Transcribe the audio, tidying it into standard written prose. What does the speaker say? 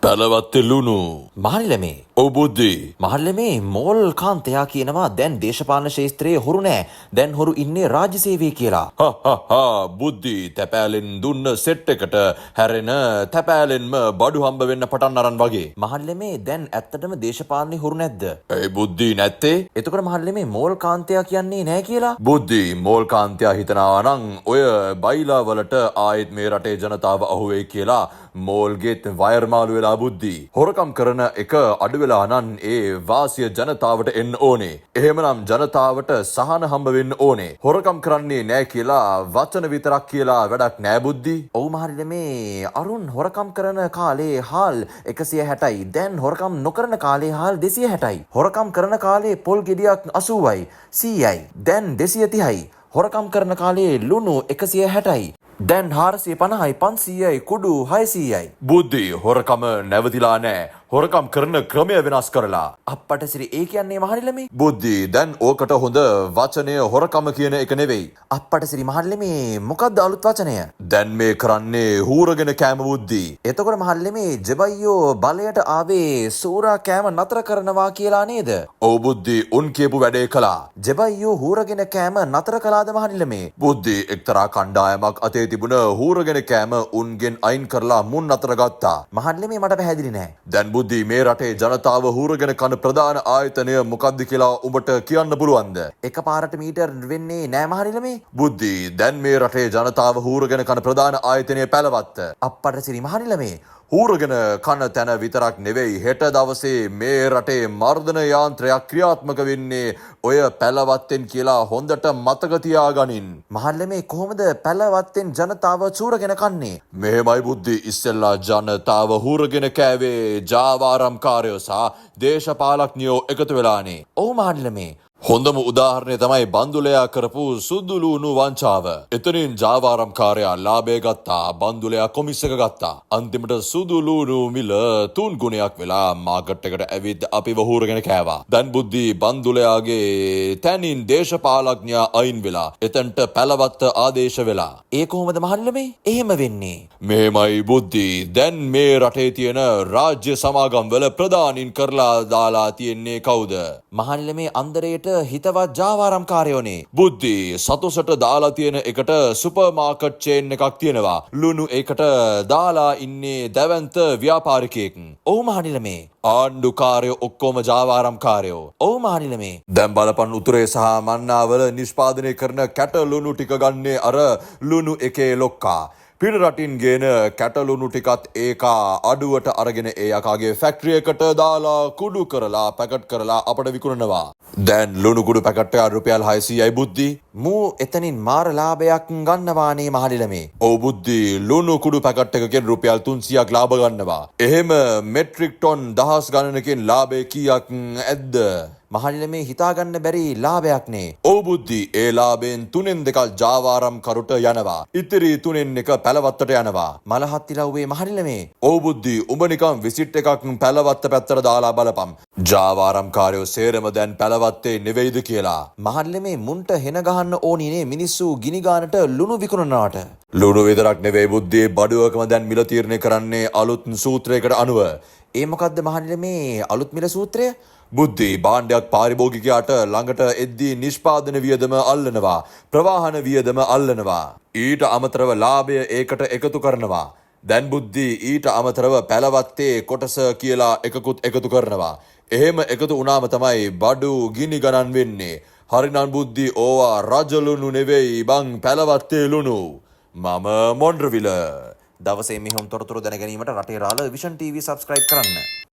පැලවත්තේ ලුණු. මහල්ලමේ ඔව් බුද්ධි. මහල්ලමේ මෝල් කාන්තයා කියනවා දැන් දේශපාලන ශාස්ත්‍රයේ හොරු නෑ. දැන් හොරු ඉන්නේ රාජ්‍ය සේවයේ කියලා. බුද්ධි තැපෑලෙන් දුන්න සෙට් එකට හැරෙන තැපෑලෙන්ම බඩු හම්බ වෙන්න පටන් අරන් වගේ. මහල්ලමේ දැන් ඇත්තටම දේශපාලනේ හොරු නැද්ද? ඒ බුද්ධි නැත්තේ? එතකොට මහල්ලමේ මෝල් කාන්තයා කියන්නේ නෑ කියලා? බුද්ධි මෝල් කාන්තයා හිතනවා නම් ඔය බයිලා වලට ආයෙත් මේ රටේ ජනතාව අහුවෙයි කියලා මෝල්ගෙත් වයර් මාළු වෙලා බුද්ධි. හොරකම් කරන එක අඩු වෙලා නම් ඒ වාසිය ජනතාවට එන්න ඕනේ. එහෙමනම් ජනතාවට සහන හම්බ වෙන්න ඕනේ. හොරකම් කරන්නේ නෑ කියලා වචන විතරක් කියලා වැඩක් නෑ බුද්ධි. ඔව් මහල්ලමේ අරුන් හොරකම් කරන කාලේ හාල් 160යි. දැන් හොරකම් නොකරන කාලේ හාල් 260යි. හොරකම් කරන කාලේ පොල් ගෙඩියක් 80යි 100යි. දැන් 230යි. හොරකම් කරන කාලේ ලුණු 160යි. දැන් 450යි 500යි කුඩු 600යි. බුද්ධි හොරකම නැවතිලා නෑ. හොරකම් කරන ක්‍රමය වෙනස් කරලා. අප්පටසිරි ඒ කියන්නේ මහල්ලමේ? බුද්ධි දැන් ඕකට හොඳ වචනය හොරකම කියන එක නෙවෙයි. අප්පටසිරි මහල්ලමේ මොකද්ද අලුත් වචනය? දැන් මේ කරන්නේ හූරගෙන කෑම බුද්ධි. එතකොට මහල්ලමේ ජබයියෝ බලයට ආවේ සූරා කෑම නතර කරනවා කියලා නේද? ඔව් බුද්ධි උන් කියපු වැඩේ කළා. ජබයියෝ හූරගෙන කෑම නතර කළාද මහල්ලමේ? බුද්ධි එක්තරා කණ්ඩායමක් අතේ තිබුණ හූරගෙන කෑම උන්ගෙන් අයින් කරලා මුන් අතර ගත්තා. මහල්ලමේ මට පැහැදිලි නෑ. දැන් බුද්ධි මේ රටේ ජනතාව හූරගෙන කන ප්‍රධාන ආයතනය මොකක්ද කියලා උඹට කියන්න පුළුවන්ද? එකපාරට මීටර් වෙන්නේ නෑ මහල්ලමේ. බුද්ධි දැන් මේ රටේ ජනතාව හූරගෙන කන ප්‍රධාන ආයතනය පැලවත්ත. අප්පටසිරි මහල්ලමේ හූරගෙන කන තැන විතරක් නෙවෙයි හෙට දවසේ මේ රටේ මර්ධන යාන්ත්‍රයක් ක්‍රියාත්මක වෙන්නේ ඔය පැලවත්තෙන් කියලා හොඳට මතක තියාගනින්. මහල්ලමේ කොහොමද පැලවත්තෙන් ජනතාව චූරගෙන කන්නේ? මෙහෙමයි බුද්ධි ඉස්සෙල්ලා ජනතාව හූරගෙන කෑවේ ජාවාරම්කාරයෝ සහ දේශපාලඥයෝ එකතු වෙලානේ. ඔව් මහල්ලමේ. හොඳම උදාහරණය තමයි බන්දුලයා කරපු සුදුලුණු වංචාව. එතනින් ජාවාරම්කාරයා ලාභය ගත්තා, බන්දුලයා කොමිස් එක ගත්තා. අන්තිමට සුදුලුණු මිල 3 ගුණයක් වෙලා මාකට් එකට ඇවිත් අපිව හූරගෙන කෑවා. දැන් බුද්ධි බන්දුලයාගේ තැනින් දේශපාලඥයා අයින් වෙලා එතනට පැලවත්ත ආදේශ වෙලා. ඒ කොහොමද මහල්ලමේ? එහෙම වෙන්නේ. මෙහෙමයි බුද්ධි දැන් මේ රටේ තියෙන රාජ්‍ය සමාගම් වල ප්‍රධානින් කරලා දාලා තියෙන්නේ කවුද? මහල්ලමේ අන්දරේට හිතවත් ජාවාරම්කාරයෝනේ. බුද්ධි සතුසට දාලා තියෙන එකට සුපර් මාකට් චේන් එකක් තියෙනවා. ලුණු එකට දාලා ඉන්නේ දැවැන්ත ව්‍යාපාරිකයෙක්. ඔව් මහනිලමේ. ආණ්ඩුකාරයෝ ඔක්කොම ජාවාරම්කාරයෝ. ඔව් මහනිලමේ. දැන් බලපන් උතුරේ සහ මන්නාවල නිෂ්පාදනය කරන කැට ලුණු ටික ගන්නේ අර ලුණු එකේ ලොක්කා. පිට රටින් ගේන කැටලුණු ටිකත් ඒකා අඩුවට අරගෙන ඒ යකාගේ ෆැක්ටරි එකට දාලා කුඩු කරලා පැකට් කරලා අපට විකුණනවා. දැන් ලුණු කුඩු පැකට් එක රුපියල් 600යි බුද්ධි. මූ එතනින් මාර ලාභයක් ගන්නවානේ මහලිලමේ. ඔව් බුද්ධි ලුණු කුඩු පැකට් එකකින් රුපියල් 300ක් ලාභ ගන්නවා. එහෙම මෙට්‍රික් ටොන් දහස් ගණනකින් ලාභය කීයක් ඇද්ද? මහලිලමේ හිතාගන්න බැරි ලාභයක්නේ. ඔව් බුද්ධි ඒ ලාභයෙන් 3න් 2ක් ජාවාරම්කරුට යනවා. ඉතිරි 3න් 1 පැලවත්තට යනවා. මලහත් ඉලව්වේ මහලිලමේ. ඔව් බුද්ධි උඹ නිකන් විසිට් එකක් පැලවත්ත පැත්තට දාලා බලපන්. ජාවාරම්කාරයෝ සේරම දැන් පැලවත්තේ නෙවෙයිද කියලා. මහලිලමේ මුන්ට හෙන ගහන්න ඕනිනේ මිනිස්සු ගිනි ගානට ලුණු විකුණනවාට. ලුණු විතරක් නෙවෙයි බුද්ධි බඩුවකම දැන් මිල තීරණය කරන්නේ අලුත් සූත්‍රයකට අනුව. ඒ මොකද්ද මහලිලමේ අලුත් මිල සූත්‍රය? බුද්ධි භාණ්ඩයක් පාරිභෝගිකයාට ළඟට එද්දී නිෂ්පාදන වියදම අල්ලනවා, ප්‍රවාහන වියදම අල්ලනවා. ඊට අමතරව ලාභය ඒකට එකතු කරනවා. දැන් බුද්ධි ඊට අමතරව පැලවත්තේ කොටස කියලා එකකුත් එකතු කරනවා. එහෙම එකතු වුණාම තමයි බඩු ගිනි ගණන් වෙන්නේ. හරිනම් බුද්ධි ඕවා රජලුණු නෙවෙයි බං පැලවත්තේ ලුණු. මම මොන්ඩ්‍රවිල. දවසේ මෙහෙම තොරතුරු දැන ගැනීමට රටේ රාළ විෂන් TV සබ්ස්ක්‍රයිබ් කරන්න.